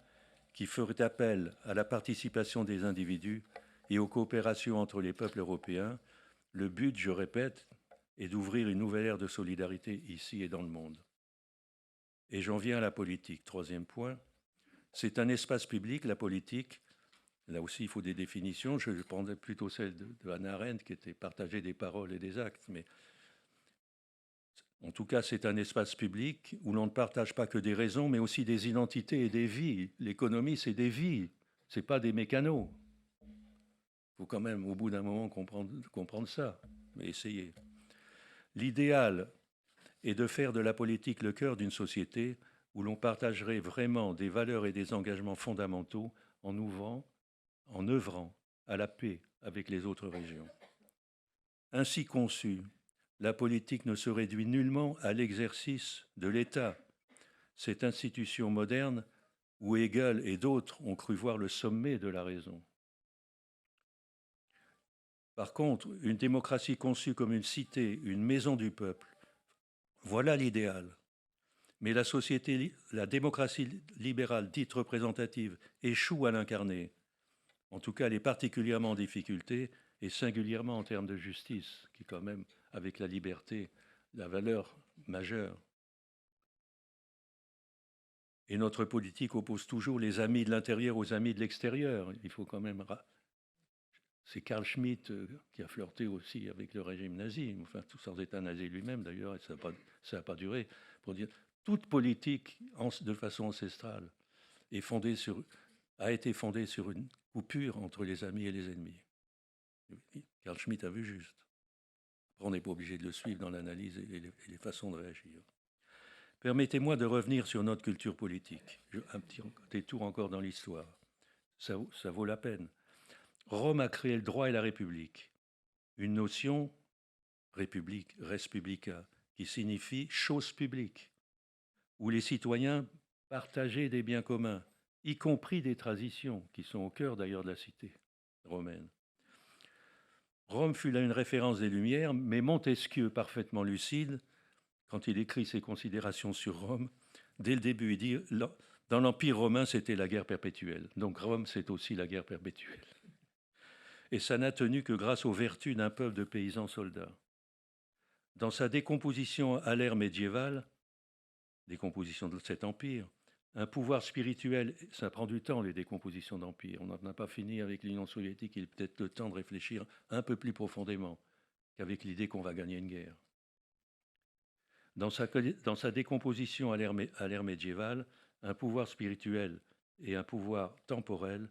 Speaker 3: qui ferait appel à la participation des individus et aux coopérations entre les peuples européens. Le but, je répète, est d'ouvrir une nouvelle ère de solidarité ici et dans le monde. Et j'en viens à la politique. Troisième point, c'est un espace public, la politique. Là aussi, il faut des définitions. Je prendrais plutôt celle de Hannah Arendt, qui était partager des paroles et des actes. Mais en tout cas, c'est un espace public où l'on ne partage pas que des raisons, mais aussi des identités et des vies. L'économie, c'est des vies, ce n'est pas des mécanos. Il faut quand même, au bout d'un moment, comprendre ça, mais essayez. L'idéal est de faire de la politique le cœur d'une société où l'on partagerait vraiment des valeurs et des engagements fondamentaux en œuvrant à la paix avec les autres régions. Ainsi conçue, la politique ne se réduit nullement à l'exercice de l'État, cette institution moderne où Hegel et d'autres ont cru voir le sommet de la raison. Par contre, une démocratie conçue comme une cité, une maison du peuple, voilà l'idéal. Mais la démocratie libérale dite représentative échoue à l'incarner. En tout cas, elle est particulièrement en difficulté et singulièrement en termes de justice, qui quand même, avec la liberté, la valeur majeure. Et notre politique oppose toujours les amis de l'intérieur aux amis de l'extérieur. Il faut quand même... C'est Carl Schmitt qui a flirté aussi avec le régime nazi, enfin, tout sans être un nazi lui-même d'ailleurs, et ça n'a pas duré, pour dire toute politique de façon ancestrale a été fondée sur une coupure entre les amis et les ennemis. Carl Schmitt a vu juste. Après, on n'est pas obligé de le suivre dans l'analyse et les façons de réagir. Permettez-moi de revenir sur notre culture politique. Un petit détour encore dans l'histoire. Ça vaut la peine. Rome a créé le droit et la République. Une notion, République, res publica, qui signifie chose publique, où les citoyens partageaient des biens communs, y compris des traditions, qui sont au cœur d'ailleurs de la cité romaine. Rome fut là une référence des Lumières, mais Montesquieu, parfaitement lucide, quand il écrit ses considérations sur Rome, dès le début, il dit dans l'Empire romain, c'était la guerre perpétuelle. Donc Rome, c'est aussi la guerre perpétuelle. Et ça n'a tenu que grâce aux vertus d'un peuple de paysans soldats. Dans sa décomposition à l'ère médiévale, décomposition de cet empire, un pouvoir spirituel, ça prend du temps les décompositions d'empire. On n'en a pas fini avec l'Union soviétique, il est peut-être le temps de réfléchir un peu plus profondément qu'avec l'idée qu'on va gagner une guerre. Dans sa décomposition à l'ère médiévale, un pouvoir spirituel et un pouvoir temporel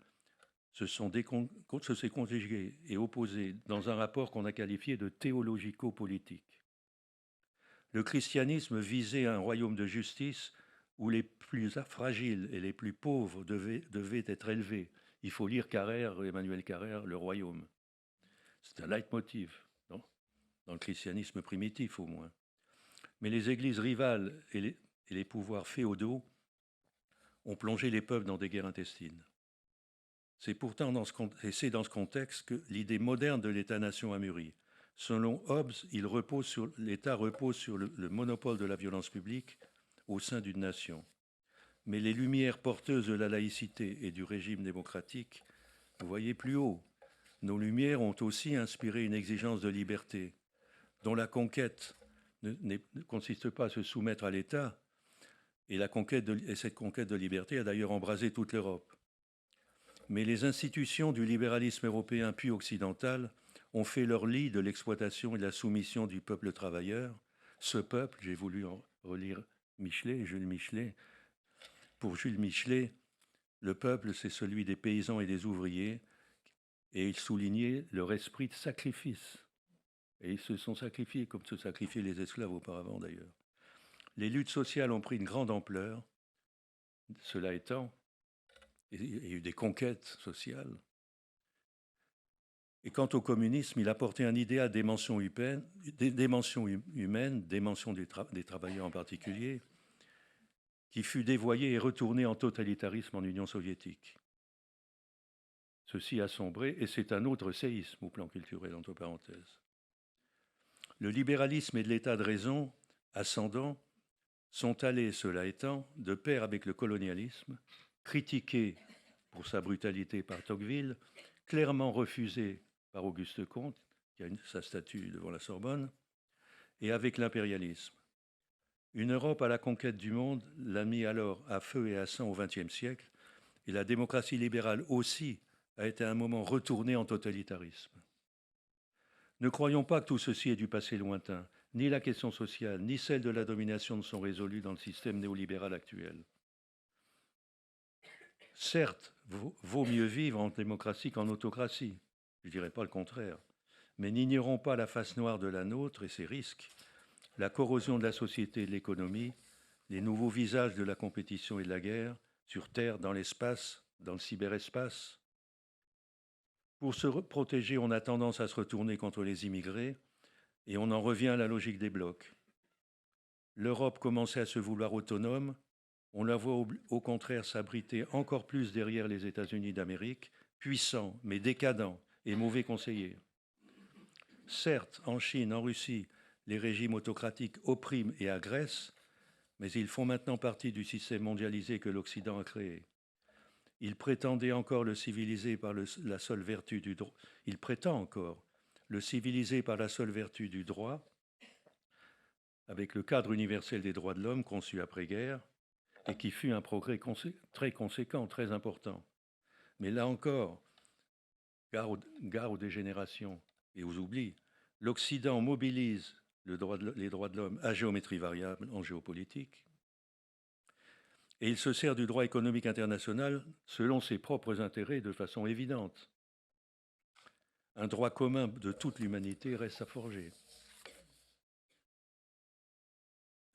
Speaker 3: se sont conjugués et opposés dans un rapport qu'on a qualifié de théologico-politique. Le christianisme visait un royaume de justice où les plus fragiles et les plus pauvres devaient être élevés. Il faut lire Carrère, Emmanuel Carrère, Le Royaume. C'est un leitmotiv, non, dans le christianisme primitif au moins. Mais les églises rivales et les pouvoirs féodaux ont plongé les peuples dans des guerres intestines. C'est pourtant dans ce contexte que l'idée moderne de l'État-nation a mûri. Selon Hobbes, l'État repose sur le monopole de la violence publique au sein d'une nation. Mais les lumières porteuses de la laïcité et du régime démocratique, vous voyez plus haut, nos lumières ont aussi inspiré une exigence de liberté, dont la conquête ne consiste pas à se soumettre à l'État, et cette conquête de liberté a d'ailleurs embrasé toute l'Europe. Mais les institutions du libéralisme européen puis occidental ont fait leur lit de l'exploitation et de la soumission du peuple travailleur. Ce peuple, j'ai voulu relire Jules Michelet. Pour Jules Michelet, le peuple, c'est celui des paysans et des ouvriers, et il soulignait leur esprit de sacrifice. Et ils se sont sacrifiés comme se sacrifiaient les esclaves auparavant d'ailleurs. Les luttes sociales ont pris une grande ampleur. Cela étant, il y a eu des conquêtes sociales. Et quant au communisme, il a porté un idéal des dimensions humaines, des travailleurs en particulier, qui fut dévoyé et retourné en totalitarisme en Union soviétique. Ceci a sombré, et c'est un autre séisme au plan culturel, entre parenthèses. Le libéralisme et de l'état de raison ascendant sont allés, cela étant, de pair avec le colonialisme, critiqué pour sa brutalité par Tocqueville, clairement refusé par Auguste Comte, qui a sa statue devant la Sorbonne, et avec l'impérialisme. Une Europe à la conquête du monde l'a mis alors à feu et à sang au XXe siècle, et la démocratie libérale aussi a été à un moment retournée en totalitarisme. Ne croyons pas que tout ceci est du passé lointain. Ni la question sociale, ni celle de la domination ne sont résolues dans le système néolibéral actuel. Certes, vaut mieux vivre en démocratie qu'en autocratie, je ne dirais pas le contraire, mais n'ignorons pas la face noire de la nôtre et ses risques, la corrosion de la société et de l'économie, les nouveaux visages de la compétition et de la guerre, sur Terre, dans l'espace, dans le cyberespace. Pour se protéger, on a tendance à se retourner contre les immigrés et on en revient à la logique des blocs. L'Europe commençait à se vouloir autonome, on la voit au contraire s'abriter encore plus derrière les États-Unis d'Amérique, puissants mais décadents et mauvais conseillers. Certes, en Chine, en Russie, les régimes autocratiques oppriment et agressent, mais ils font maintenant partie du système mondialisé que l'Occident a créé. Il prétendait encore le civiliser par la seule vertu du droit. Il prétend encore le civiliser par la seule vertu du droit, avec le cadre universel des droits de l'homme conçu après-guerre, et qui fut un progrès très conséquent, très important. Mais là encore, gare aux dégénérations et aux oublis, l'Occident mobilise les droits de l'homme à géométrie variable en géopolitique, et il se sert du droit économique international selon ses propres intérêts de façon évidente. Un droit commun de toute l'humanité reste à forger.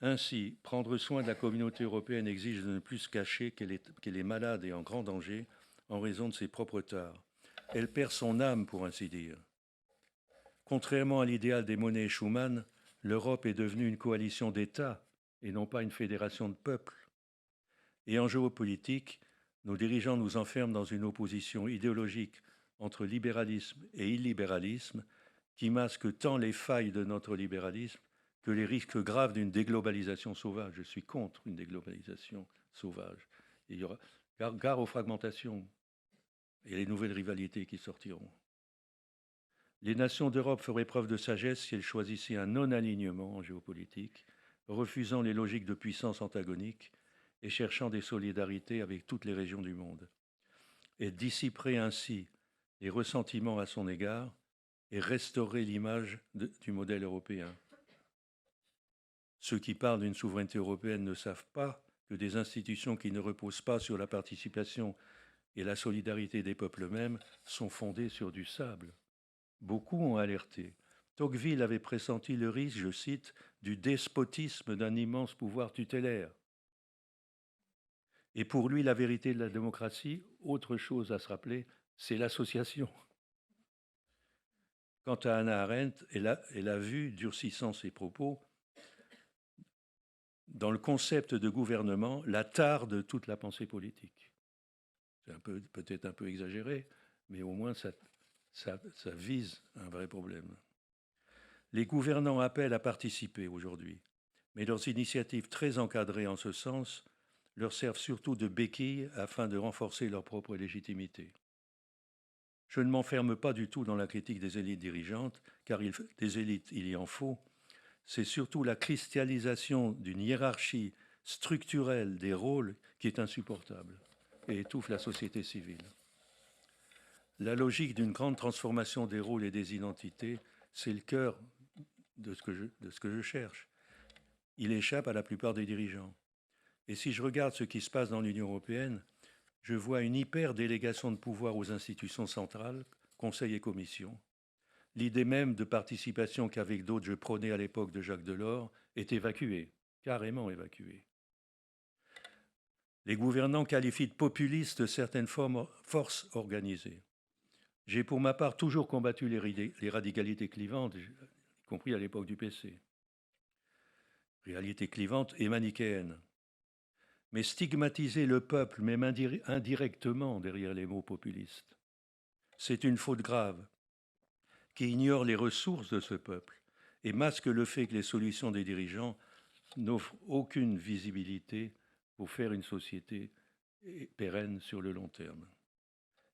Speaker 3: Ainsi, prendre soin de la communauté européenne exige de ne plus se cacher qu'elle est malade et en grand danger en raison de ses propres tares. Elle perd son âme, pour ainsi dire. Contrairement à l'idéal des monnaies Schuman, l'Europe est devenue une coalition d'États et non pas une fédération de peuples. Et en géopolitique, nos dirigeants nous enferment dans une opposition idéologique entre libéralisme et illibéralisme qui masque tant les failles de notre libéralisme que les risques graves d'une déglobalisation sauvage. Je suis contre une déglobalisation sauvage. Il y aura gare aux fragmentations et les nouvelles rivalités qui sortiront. Les nations d'Europe feraient preuve de sagesse si elles choisissaient un non-alignement en géopolitique, refusant les logiques de puissance antagoniques et cherchant des solidarités avec toutes les régions du monde. Elles dissiperaient ainsi les ressentiments à son égard et restauraient l'image du modèle européen. Ceux qui parlent d'une souveraineté européenne ne savent pas que des institutions qui ne reposent pas sur la participation et la solidarité des peuples eux-mêmes sont fondées sur du sable. Beaucoup ont alerté. Tocqueville avait pressenti le risque, je cite, du despotisme d'un immense pouvoir tutélaire. Et pour lui, la vérité de la démocratie, autre chose à se rappeler, c'est l'association. Quant à Hannah Arendt, elle a vu, durcissant ses propos, dans le concept de gouvernement, la tare de toute la pensée politique. C'est peut-être un peu exagéré, mais au moins ça vise un vrai problème. Les gouvernants appellent à participer aujourd'hui, mais leurs initiatives très encadrées en ce sens leur servent surtout de béquille afin de renforcer leur propre légitimité. Je ne m'enferme pas du tout dans la critique des élites dirigeantes, car des élites, il y en faut. C'est surtout la cristallisation d'une hiérarchie structurelle des rôles qui est insupportable et étouffe la société civile. La logique d'une grande transformation des rôles et des identités, c'est le cœur de ce que je cherche. Il échappe à la plupart des dirigeants. Et si je regarde ce qui se passe dans l'Union européenne, je vois une hyper-délégation de pouvoir aux institutions centrales, Conseil et Commission. L'idée même de participation qu'avec d'autres je prônais à l'époque de Jacques Delors est évacuée, carrément évacuée. Les gouvernants qualifient de populistes certaines forces organisées. J'ai pour ma part toujours combattu les radicalités clivantes, y compris à l'époque du PC. Réalité clivante et manichéenne. Mais stigmatiser le peuple, même indirectement derrière les mots populistes, c'est une faute grave qui ignore les ressources de ce peuple et masque le fait que les solutions des dirigeants n'offrent aucune visibilité pour faire une société pérenne sur le long terme.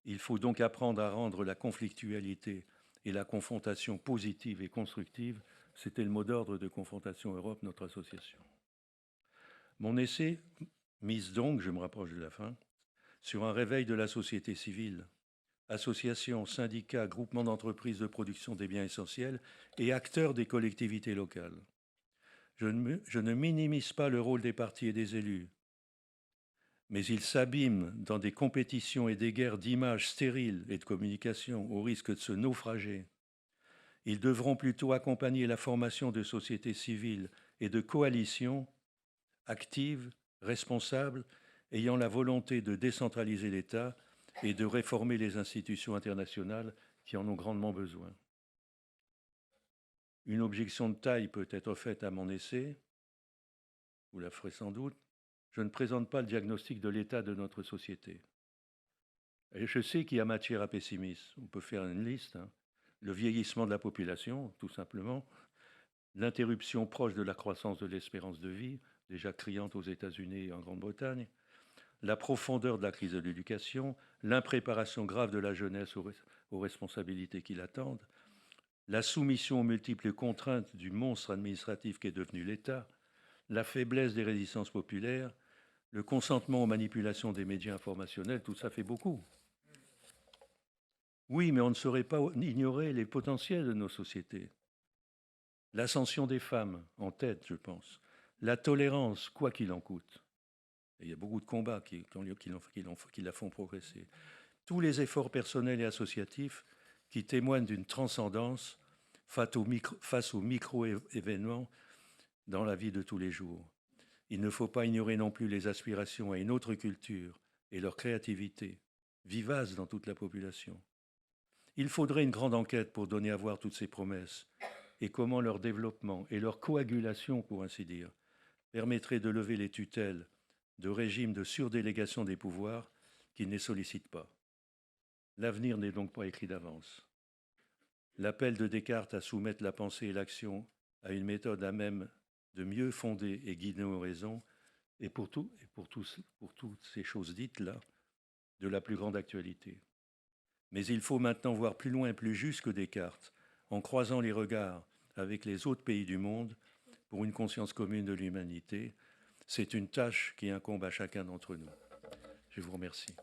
Speaker 3: Il faut donc apprendre à rendre la conflictualité et la confrontation positive et constructive. C'était le mot d'ordre de Confrontation Europe, notre association. Mon essai mise donc, je me rapproche de la fin, sur un réveil de la société civile, associations, syndicats, groupements d'entreprises de production des biens essentiels et acteurs des collectivités locales. Je ne minimise pas le rôle des partis et des élus, mais ils s'abîment dans des compétitions et des guerres d'images stériles et de communication au risque de se naufrager. Ils devront plutôt accompagner la formation de sociétés civiles et de coalitions actives, responsables, ayant la volonté de décentraliser l'État et de réformer les institutions internationales qui en ont grandement besoin. Une objection de taille peut être faite à mon essai, vous la ferez sans doute. Je ne présente pas le diagnostic de l'état de notre société. Et je sais qu'il y a matière à pessimisme. On peut faire une liste. Le vieillissement de la population, tout simplement. L'interruption proche de la croissance de l'espérance de vie, déjà criante aux États-Unis et en Grande-Bretagne. La profondeur de la crise de l'éducation. L'impréparation grave de la jeunesse aux responsabilités qui l'attendent. La soumission aux multiples contraintes du monstre administratif qu'est devenu l'État. La faiblesse des résistances populaires, le consentement aux manipulations des médias informationnels, tout ça fait beaucoup. Oui, mais on ne saurait pas ignorer les potentiels de nos sociétés. L'ascension des femmes, en tête, je pense. La tolérance, quoi qu'il en coûte. Et il y a beaucoup de combats qui la font progresser. Tous les efforts personnels et associatifs qui témoignent d'une transcendance face aux micro-événements dans la vie de tous les jours. Il ne faut pas ignorer non plus les aspirations à une autre culture et leur créativité, vivace dans toute la population. Il faudrait une grande enquête pour donner à voir toutes ces promesses et comment leur développement et leur coagulation, pour ainsi dire, permettrait de lever les tutelles de régimes de surdélégation des pouvoirs qui ne les sollicitent pas. L'avenir n'est donc pas écrit d'avance. L'appel de Descartes à soumettre la pensée et l'action à une méthode à même de mieux fonder et guider nos raisons est pour toutes ces choses dites-là de la plus grande actualité. Mais il faut maintenant voir plus loin et plus juste que Descartes, en croisant les regards avec les autres pays du monde pour une conscience commune de l'humanité. C'est une tâche qui incombe à chacun d'entre nous. Je vous remercie.